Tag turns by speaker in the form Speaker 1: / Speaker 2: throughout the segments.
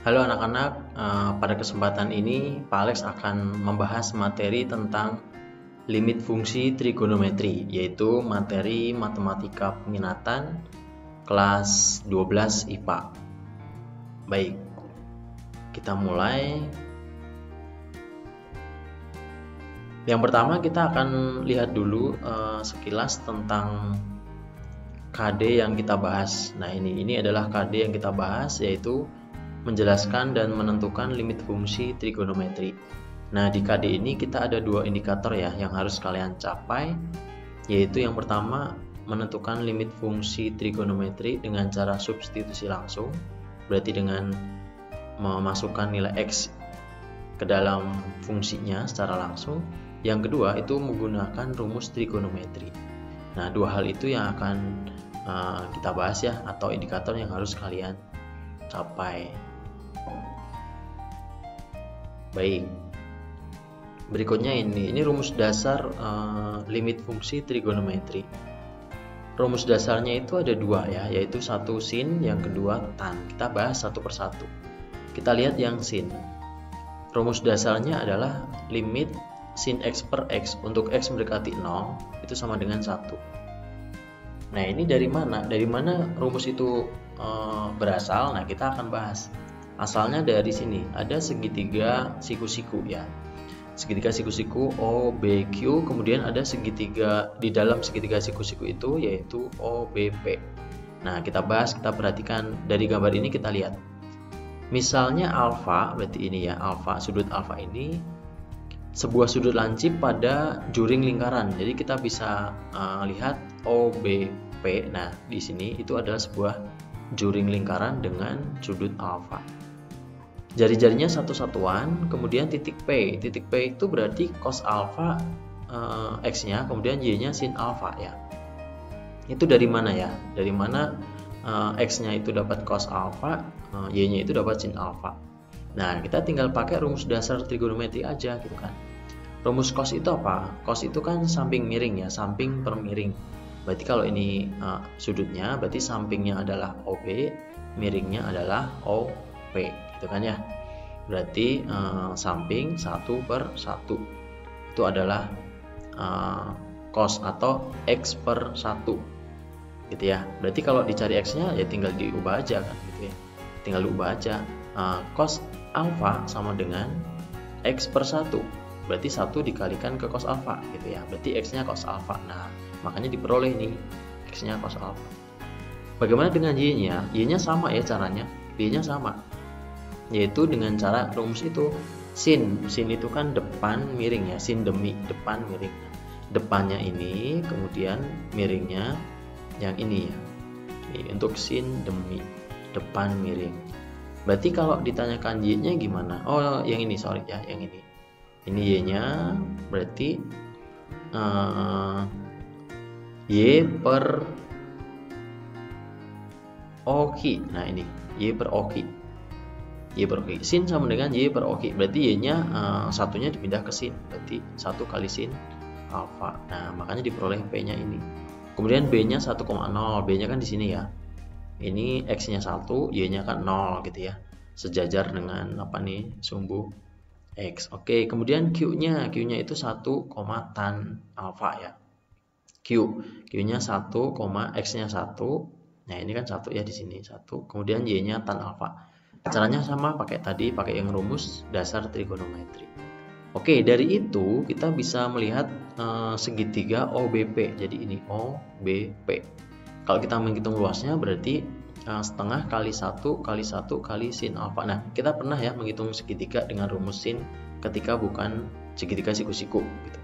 Speaker 1: Halo anak-anak, pada kesempatan ini Pak Alex akan membahas materi tentang limit fungsi trigonometri, yaitu materi matematika peminatan kelas 12 IPA. Baik, kita mulai. Yang pertama kita akan lihat dulu sekilas tentang KD yang kita bahas. Nah, ini adalah KD yang kita bahas, yaitu menjelaskan dan menentukan limit fungsi trigonometri. Nah, di KD ini kita ada dua indikator ya yang harus kalian capai, yaitu yang pertama menentukan limit fungsi trigonometri dengan cara substitusi langsung, berarti dengan memasukkan nilai X ke dalam fungsinya secara langsung. Yang kedua itu menggunakan rumus trigonometri. Nah, dua hal itu yang akan kita bahas ya, atau indikator yang harus kalian capai. Baik, berikutnya ini rumus dasar limit fungsi trigonometri. Rumus dasarnya itu ada dua ya, yaitu satu sin, yang kedua tan. Kita bahas satu persatu. Kita lihat yang sin. Rumus dasarnya adalah limit sin x per x untuk x mendekati 0 itu sama dengan 1. Nah, ini dari mana? Dari mana rumus itu berasal? Nah, kita akan bahas. Asalnya dari sini, ada segitiga siku-siku ya. Segitiga siku-siku OBQ, kemudian ada segitiga di dalam segitiga siku-siku itu yaitu OBP. Nah, kita bahas, kita perhatikan dari gambar ini, kita lihat. Misalnya alfa, berarti ini ya, alfa, sudut alfa ini sebuah sudut lancip pada juring lingkaran. Jadi kita bisa lihat OBP. Nah, di sini itu adalah sebuah juring lingkaran dengan sudut alfa. Jari-jarinya satu satuan, kemudian titik P. Titik P itu berarti cos alfa X-nya, kemudian Y-nya sin alfa ya. Itu dari mana ya? Dari mana X-nya itu dapat cos alfa, Y-nya itu dapat sin alfa. Nah, kita tinggal pakai rumus dasar trigonometri aja gitu kan. Rumus cos itu apa? Cos itu kan samping miring ya, samping per miring. Berarti kalau ini sudutnya, berarti sampingnya adalah OB, miringnya adalah OP, gitu kan ya. Berarti samping 1/1 itu adalah cos atau X per 1, gitu ya. Berarti kalau dicari X-nya ya tinggal diubah aja kan, gitu ya. Tinggal diubah aja. Cos alfa sama dengan X per 1, berarti 1 dikalikan ke cos alfa gitu ya, berarti X-nya cos alfa. Nah, makanya diperoleh nih X-nya cos alfa. Bagaimana dengan Y-nya? Y-nya sama ya caranya, Y-nya sama, yaitu dengan cara rumus itu. Sin itu kan depan miring ya, sin demi depan miring. Depannya ini, kemudian miringnya yang ini ya. Ini untuk sin demi depan miring. Berarti kalau ditanyakan Y-nya gimana? Oh, yang ini, sorry ya, yang ini. Ini Y-nya berarti Y per OQ. Nah, ini Y per OQ. Y per OQ. Sin sama dengan Y per OQ. Berarti Y-nya satunya dipindah ke sin. Berarti 1 kali sin alfa. Nah, makanya diperoleh P-nya ini. Kemudian B-nya 1,0. B-nya kan di sini ya. Ini X-nya 1, Y-nya kan 0 gitu ya. Sejajar dengan apa nih? Sumbu X. Oke, kemudian Q-nya itu 1, tan alfa ya. Q-nya 1, X-nya 1. Nah, ini kan 1 ya di sini, 1. Kemudian Y-nya tan alfa. Caranya sama, pakai yang rumus dasar trigonometri. Oke, dari itu kita bisa melihat segitiga OBP. Jadi ini OBP. Kalau kita menghitung luasnya berarti setengah kali 1 kali 1 kali sin alfa. Nah, kita pernah ya menghitung segitiga dengan rumus sin ketika bukan segitiga siku-siku gitu.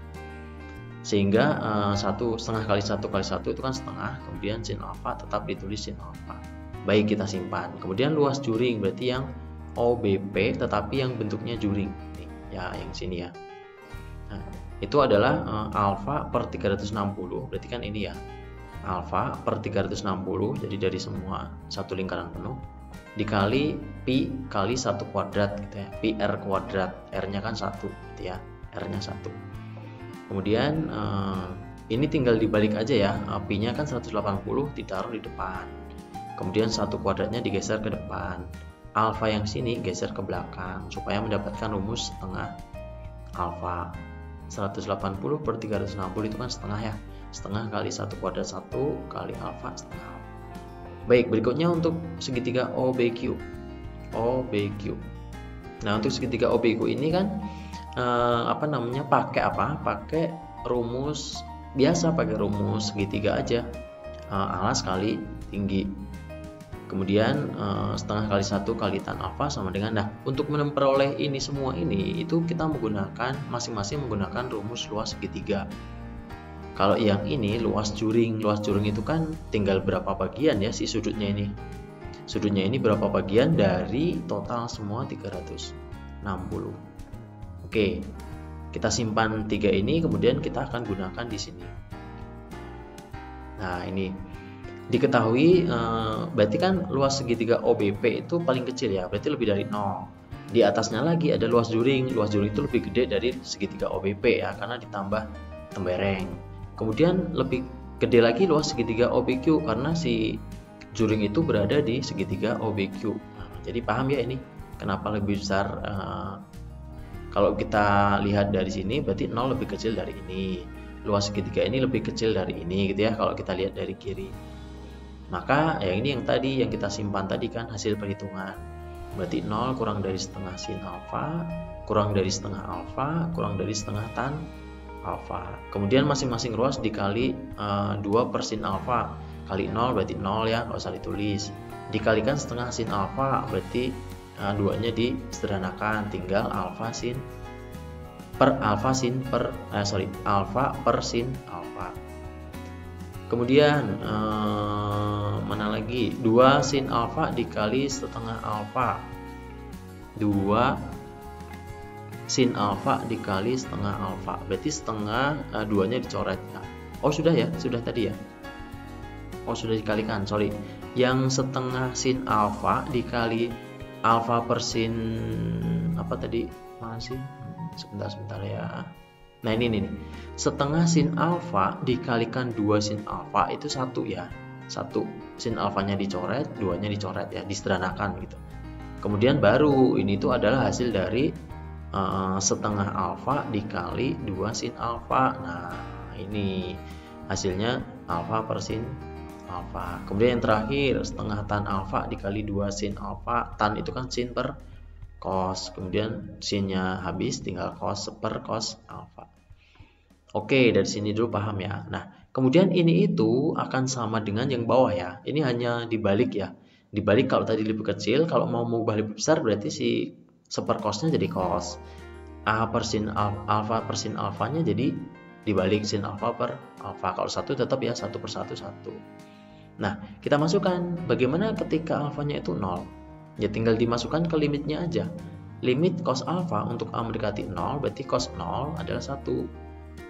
Speaker 1: Sehingga 1/2 kali 1 kali 1 itu kan setengah, kemudian sin alfa tetap ditulis sin alfa. Baik, kita simpan. Kemudian luas juring berarti yang OBP tetapi yang bentuknya juring. Nih, ya yang sini ya. Nah, itu adalah alfa per 360, berarti kan ini ya. Alfa per 360, jadi dari semua satu lingkaran penuh dikali pi kali 1 kuadrat gitu ya, pi r kuadrat, r-nya kan 1 gitu ya, r-nya 1. Kemudian ini tinggal dibalik aja ya, pi-nya kan 180 ditaruh di depan, kemudian 1 kuadratnya digeser ke depan, alfa yang sini geser ke belakang supaya mendapatkan rumus setengah alfa. 180 per 360 itu kan setengah ya, setengah kali 1 kuadrat 1 kali alfa setengah alfa. Baik, berikutnya untuk segitiga OBQ. Nah, untuk segitiga OBQ ini kan pakai rumus biasa, pakai rumus segitiga aja, alas kali tinggi, kemudian setengah kali 1 kali tan alfa sama dengan. Nah, untuk memperoleh ini semua ini itu kita menggunakan masing-masing menggunakan rumus luas segitiga. Kalau yang ini luas juring itu kan tinggal berapa bagian ya si sudutnya ini. Sudutnya ini berapa bagian dari total semua 360. Oke, kita simpan 3 ini, kemudian kita akan gunakan di sini. Nah, ini diketahui berarti kan luas segitiga OBP itu paling kecil ya, berarti lebih dari 0. Di atasnya lagi ada luas juring itu lebih gede dari segitiga OBP ya, karena ditambah tembereng. Kemudian lebih gede lagi luas segitiga OBQ karena si juring itu berada di segitiga OBQ. Nah, jadi paham ya ini kenapa lebih besar. Kalau kita lihat dari sini berarti 0 lebih kecil dari ini, luas segitiga ini lebih kecil dari ini gitu ya kalau kita lihat dari kiri. Maka ya ini yang tadi yang kita simpan tadi kan hasil perhitungan. Berarti 0 kurang dari setengah sin alfa, kurang dari setengah alfa, kurang dari setengah tan alfa. Kemudian masing-masing ruas dikali 2 per sin alfa kali 0 berarti 0 ya, nggak usah ditulis. Dikalikan setengah sin alfa berarti 2-nya disederhanakan, tinggal alfa per sin alfa. Kemudian mana lagi, 2 sin alfa dikali setengah alfa, 2 sin alfa dikali setengah alfa, berarti setengah 2-nya dicoret ya. Oh sudah ya, sudah tadi ya, oh sudah dikalikan, sorry. Yang setengah sin alfa dikali alfa per sin apa tadi, mana sih, sebentar ya. Nah ini nih, setengah sin alfa dikalikan 2 sin alfa itu 1 ya, 1 sin alfanya dicoret, 2-nya dicoret ya, disederhanakan gitu. Kemudian baru ini tuh adalah hasil dari setengah alfa dikali 2 sin alfa. Nah ini hasilnya alfa per sin alfa. Kemudian yang terakhir setengah tan alfa dikali 2 sin alfa. Tan itu kan sin per cos, kemudian sinnya habis tinggal cos per cos alfa. Oke, dari sini dulu paham ya. Nah kemudian ini itu akan sama dengan yang bawah ya, ini hanya dibalik ya. Dibalik, kalau tadi lebih kecil, kalau mau mengubah lebih besar berarti si seper cosnya jadi cos, alfa per sin alfanya jadi dibalik sin alfa per alfa. Kalau 1 tetap ya 1 per 1 1. Nah kita masukkan bagaimana ketika alfanya itu 0 ya, tinggal dimasukkan ke limitnya aja. Limit cos alfa untuk A mendekati 0 berarti cos 0 adalah 1,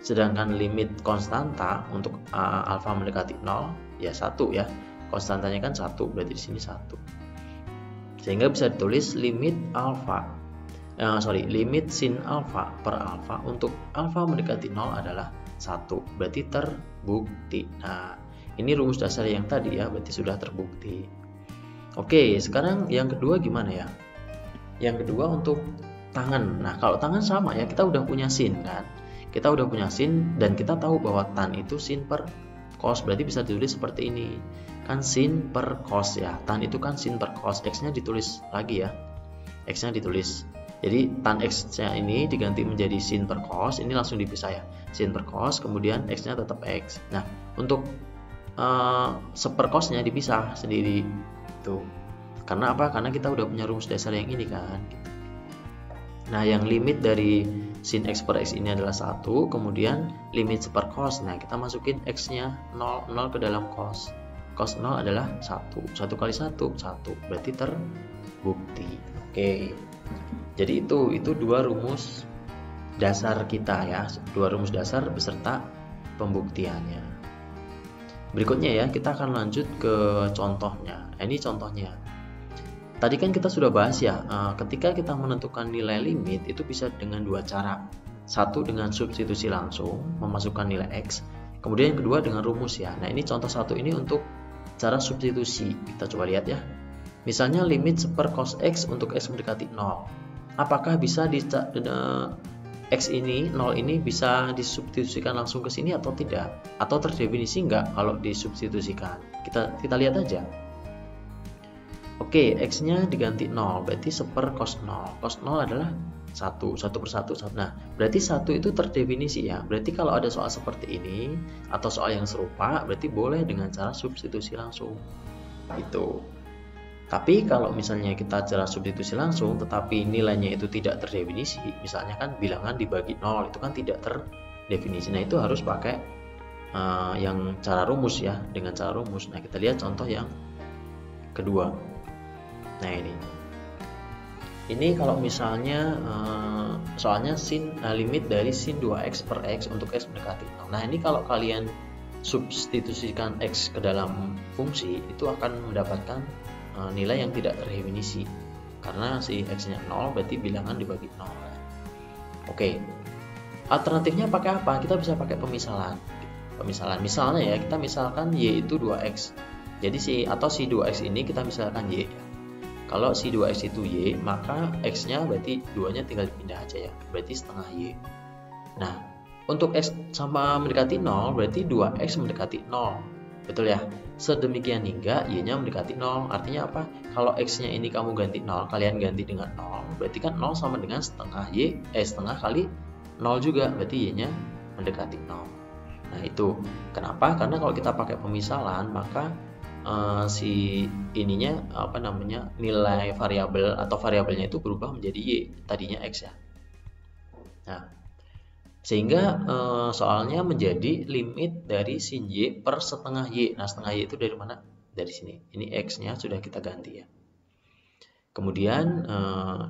Speaker 1: sedangkan limit konstanta untuk alfa mendekati 0 ya 1 ya, konstantanya kan 1 berarti di sini 1. Sehingga bisa ditulis limit sin alfa per alfa untuk alfa mendekati 0 adalah 1, berarti terbukti. Nah ini rumus dasar yang tadi ya, berarti sudah terbukti. Oke, sekarang yang kedua gimana ya? Yang kedua untuk tangan. Nah kalau tangan sama ya, kita udah punya sin kan, kita udah punya sin dan kita tahu bahwa tan itu sin per cos, berarti bisa ditulis seperti ini kan, sin per cos ya, tan itu kan sin per cos, x nya ditulis lagi ya, x nya ditulis, jadi tan x nya ini diganti menjadi sin per cos, ini langsung dipisah ya, sin per cos, kemudian x nya tetap x. Nah untuk seper cosnya dipisah sendiri tuh, karena apa, karena kita udah punya rumus dasar yang ini kan. Nah yang limit dari sin x per x ini adalah 1, kemudian limit seper cos, nah kita masukin x nya 0 ke dalam cos, cos 0 adalah 1, 1 kali 1 1, berarti terbukti. Oke, jadi itu 2 rumus dasar kita ya, 2 rumus dasar beserta pembuktiannya. Berikutnya ya, kita akan lanjut ke contohnya. Ini contohnya. Tadi kan kita sudah bahas ya, ketika kita menentukan nilai limit itu bisa dengan 2 cara. Satu dengan substitusi langsung, memasukkan nilai x. Kemudian yang kedua dengan rumus ya. Nah ini contoh 1 ini untuk cara substitusi. Kita coba lihat ya. Misalnya limit 1/per cos X untuk X mendekati 0. Apakah bisa di X ini, 0 ini bisa disubstitusikan langsung ke sini atau tidak? Atau terdefinisi enggak kalau disubstitusikan? Kita lihat aja. Oke, X-nya diganti 0, berarti 1/per cos 0. Cos 0 adalah 1 per 1. Nah, berarti 1 itu terdefinisi ya. Berarti kalau ada soal seperti ini, atau soal yang serupa, berarti boleh dengan cara substitusi langsung. Itu. Tapi kalau misalnya kita cara substitusi langsung, tetapi nilainya itu tidak terdefinisi, misalnya kan bilangan dibagi 0, itu kan tidak terdefinisi. Nah, itu harus pakai yang cara rumus ya, dengan cara rumus. Nah, kita lihat contoh yang kedua. Nah, ini kalau misalnya soalnya limit dari sin 2x per x untuk x mendekati 0. Nah, ini kalau kalian substitusikan x ke dalam fungsi, itu akan mendapatkan nilai yang tidak terdefinisi karena si x-nya 0, berarti bilangan dibagi 0. Oke, alternatifnya pakai apa? Kita bisa pakai pemisalan. Misalnya ya, kita misalkan y itu 2x. Jadi si 2x ini kita misalkan y. Kalau si 2x itu y, maka x-nya berarti 2-nya tinggal dipindah aja ya, berarti setengah y. Nah, untuk x sama mendekati 0, berarti 2x mendekati 0. Betul ya? Sedemikian hingga y-nya mendekati 0. Artinya apa? Kalau x-nya ini kamu ganti 0, kalian ganti dengan 0, berarti kan 0 sama dengan setengah setengah kali 0 juga, berarti y-nya mendekati 0. Nah, itu. Kenapa? Karena kalau kita pakai pemisalan, maka si ininya nilai variabel atau variabelnya itu berubah menjadi y, tadinya x ya. Nah, sehingga soalnya menjadi limit dari sin y per setengah y. Nah, setengah y itu dari mana? Dari sini. Ini x-nya sudah kita ganti ya. Kemudian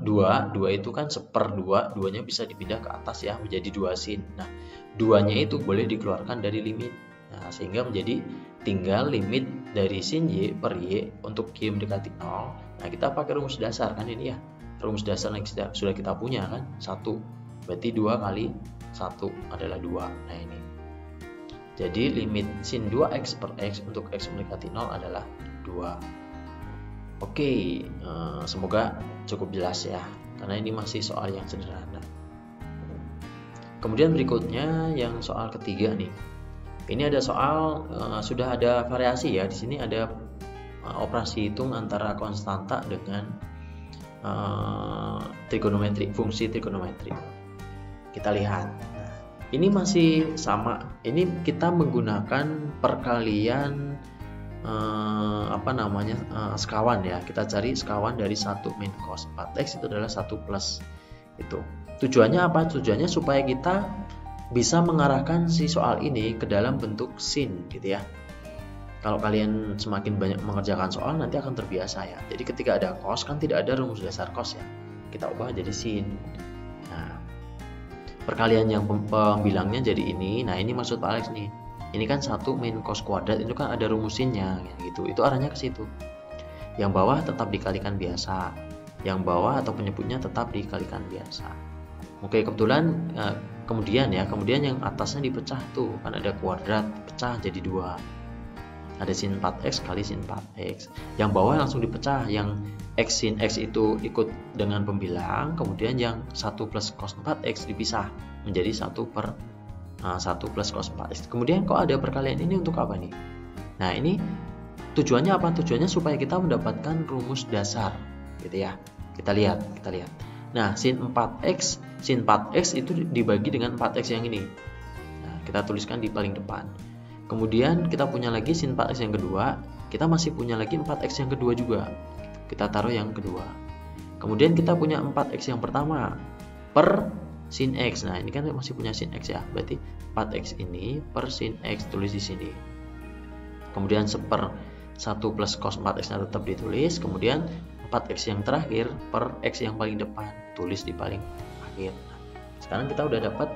Speaker 1: 2 itu kan 1/2, 2-nya bisa dipindah ke atas ya, menjadi 2 sin. Nah, 2-nya itu boleh dikeluarkan dari limit. Nah, sehingga menjadi tinggal limit dari sin y per y untuk y mendekati 0. Nah, kita pakai rumus dasar kan ini ya. Rumus dasar yang sudah kita punya kan, 1. Berarti 2 kali 1 adalah 2. Nah, ini. Jadi limit sin 2x per x untuk x mendekati 0 adalah 2. Oke, semoga cukup jelas ya, karena ini masih soal yang sederhana. Kemudian berikutnya yang soal ketiga nih. Ini ada soal sudah ada variasi ya. Di sini ada operasi hitung antara konstanta dengan trigonometri, fungsi trigonometri. Kita lihat. Nah, ini masih sama. Ini kita menggunakan perkalian sekawan ya. Kita cari sekawan dari 1 min cos 4x itu adalah 1 plus itu. Tujuannya apa? Tujuannya supaya kita bisa mengarahkan si soal ini ke dalam bentuk sin gitu ya. Kalau kalian semakin banyak mengerjakan soal, nanti akan terbiasa ya. Jadi ketika ada cos kan tidak ada rumus dasar cos ya, kita ubah jadi sin. Nah, perkalian yang pembilangnya jadi ini. Nah, ini maksud Pak Alex nih. Ini kan 1 min cos kuadrat, itu kan ada rumusinnya gitu. Itu arahnya ke situ. Yang bawah tetap dikalikan biasa, yang bawah atau penyebutnya tetap dikalikan biasa. Oke, kebetulan kemudian yang atasnya dipecah tuh, kan ada kuadrat, pecah jadi 2. Ada sin 4x kali sin 4x. Yang bawah langsung dipecah, yang x sin x itu ikut dengan pembilang, kemudian yang 1 plus cos 4x dipisah menjadi 1 plus cos 4x. Kemudian kok ada perkalian ini untuk apa nih? Nah, ini tujuannya apa? Tujuannya supaya kita mendapatkan rumus dasar gitu ya. Kita lihat. Nah, sin 4x itu dibagi dengan 4x yang ini. Nah, kita tuliskan di paling depan. Kemudian kita punya lagi sin 4x yang kedua, kita masih punya lagi 4x yang kedua juga. Kita taruh yang kedua. Kemudian kita punya 4x yang pertama per sin x. Nah, ini kan masih punya sin x ya. Berarti 4x ini per sin x, tulis di sini. Kemudian 1 plus cos 4x-nya tetap ditulis. Kemudian 4x yang terakhir per x yang paling depan, tulis di paling akhir. Sekarang kita udah dapat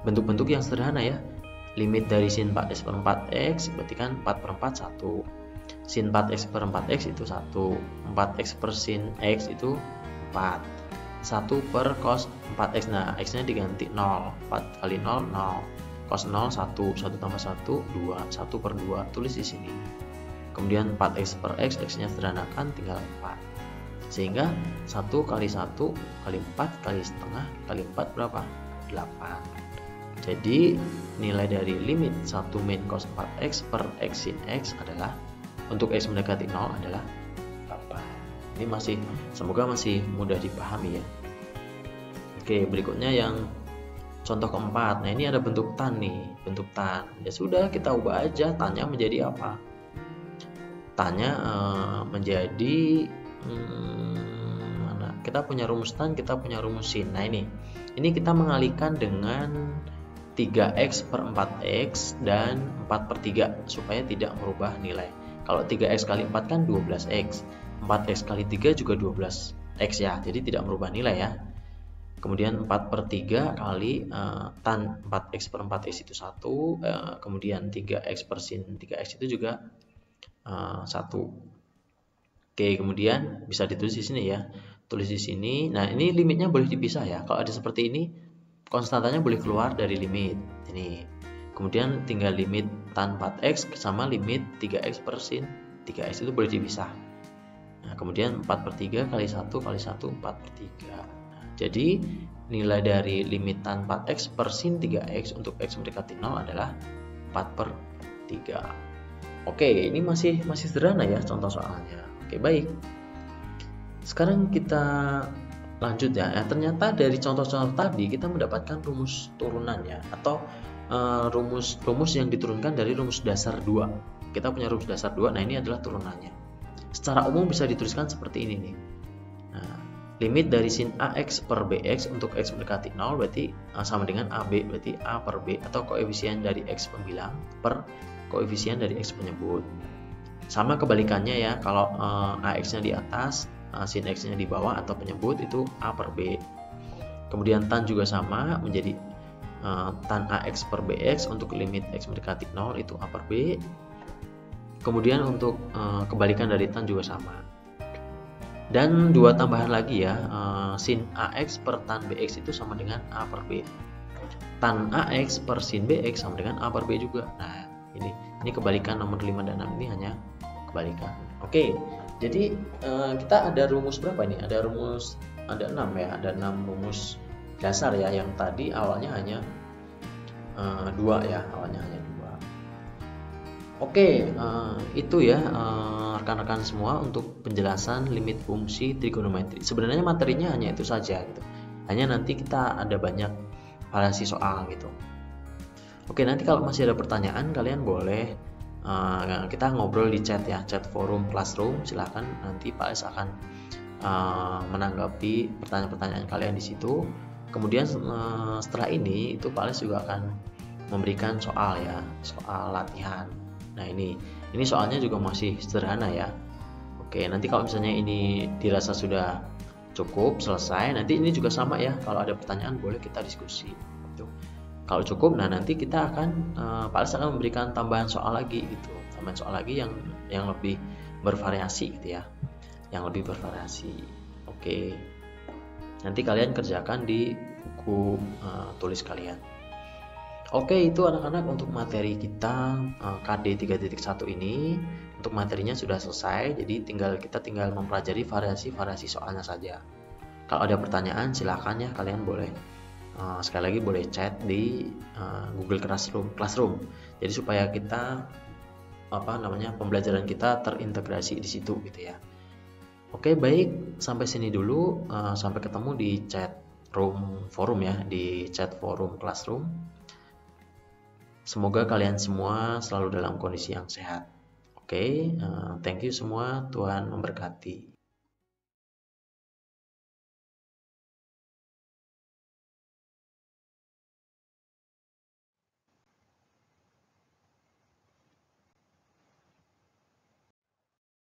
Speaker 1: bentuk-bentuk yang sederhana ya. Limit dari sin 4x per 4x berarti kan 4 per 4 1. Sin 4x per 4x itu 1. 4x per sin x itu 4. 1 per cos 4x. Nah, x-nya diganti 0. 4 kali 0 0. Cos 0 1. 1 tambah 1 2. 1 per 2 tulis di sini. Kemudian 4x per x, x-nya sederhanakan tinggal 4. Sehingga 1 kali 1 kali 4 kali setengah kali 4 berapa? 8. Jadi nilai dari limit 1 min cos 4x per x sin x adalah, untuk x mendekati 0 adalah 8. Ini semoga masih mudah dipahami ya. Oke, berikutnya yang contoh keempat. Nah, ini ada bentuk tan nih, bentuk tan. Ya sudah, kita ubah aja tannya menjadi apa? Tannya menjadi mana? Kita punya rumus tan, kita punya rumus sin. Nah, ini kita mengalihkan dengan 3x per 4x dan 4 per 3 supaya tidak merubah nilai. Kalau 3x kali 4 kan 12x, 4x kali 3 juga 12x ya, jadi tidak merubah nilai ya. Kemudian 4 per 3 kali tan 4x per 4x itu 1, kemudian 3x per sin 3x itu juga 1. Oke, kemudian bisa ditulis di sini ya, tulis di sini. Nah, ini limitnya boleh dipisah ya. Kalau ada seperti ini, konstantanya boleh keluar dari limit ini. Kemudian tinggal limit tan 4x sama limit 3x per sin 3x itu boleh dipisah. Nah, kemudian 4 per 3 kali 1 kali 1 4 per 3. Jadi nilai dari limit tan 4x per sin 3x untuk x mendekati 0 adalah 4 per 3. Oke, ini masih sederhana ya contoh soalnya. Oke, baik. Sekarang kita lanjut ya. Ternyata dari contoh-contoh tadi kita mendapatkan rumus turunan ya, atau rumus yang diturunkan dari rumus dasar 2. Kita punya rumus dasar 2. Nah, ini adalah turunannya. Secara umum bisa dituliskan seperti ini nih. Nah, limit dari sin AX per BX untuk X mendekati 0 berarti sama dengan AB, berarti A per B, atau koefisien dari X pembilang per koefisien dari X penyebut. Sama kebalikannya ya, kalau AX-nya di atas, sin X-nya di bawah atau penyebut itu A per B. Kemudian tan juga sama, menjadi tan AX per BX untuk limit X mendekati 0 itu A per B. Kemudian untuk kebalikan dari tan juga sama. Dan dua tambahan lagi ya, sin AX per tan BX itu sama dengan A per B. Tan AX per sin BX sama dengan A per B juga. Nah, ini kebalikan nomor 5 dan 6 ini hanya kebalikan. Oke, jadi kita ada rumus berapa ini? Ada 6 ya, ada 6 rumus dasar ya, yang tadi awalnya hanya 2 ya, awalnya hanya 2. Oke, itu ya rekan-rekan semua untuk penjelasan limit fungsi trigonometri. Sebenarnya materinya hanya itu saja gitu. Hanya nanti kita ada banyak variasi soal gitu. Oke, nanti kalau masih ada pertanyaan kalian boleh kita ngobrol di chat ya, chat forum Classroom. Silahkan, nanti Pak Es akan menanggapi pertanyaan-pertanyaan kalian di situ. Kemudian setelah ini itu Pak Es juga akan memberikan soal ya, soal latihan. Nah, ini soalnya juga masih sederhana ya. Oke, nanti kalau misalnya ini dirasa sudah cukup selesai, nanti ini juga sama ya. Kalau ada pertanyaan boleh kita diskusi. Gitu. Kalau cukup, nah nanti kita akan Pak Alex akan memberikan tambahan soal lagi gitu, tambahan soal lagi yang lebih bervariasi gitu ya, yang lebih bervariasi. Oke, nanti kalian kerjakan di buku tulis kalian. Oke, itu anak-anak untuk materi kita KD 3.1 ini. Untuk materinya sudah selesai, jadi kita tinggal mempelajari variasi soalnya saja. Kalau ada pertanyaan silahkan ya, kalian boleh sekali lagi boleh chat di Google Classroom. Jadi supaya kita pembelajaran kita terintegrasi di situ gitu ya. Oke, baik, sampai sini dulu. Sampai ketemu di chat forum ya, di chat forum Classroom. Semoga kalian semua selalu dalam kondisi yang sehat. Oke, thank you semua. Tuhan memberkati.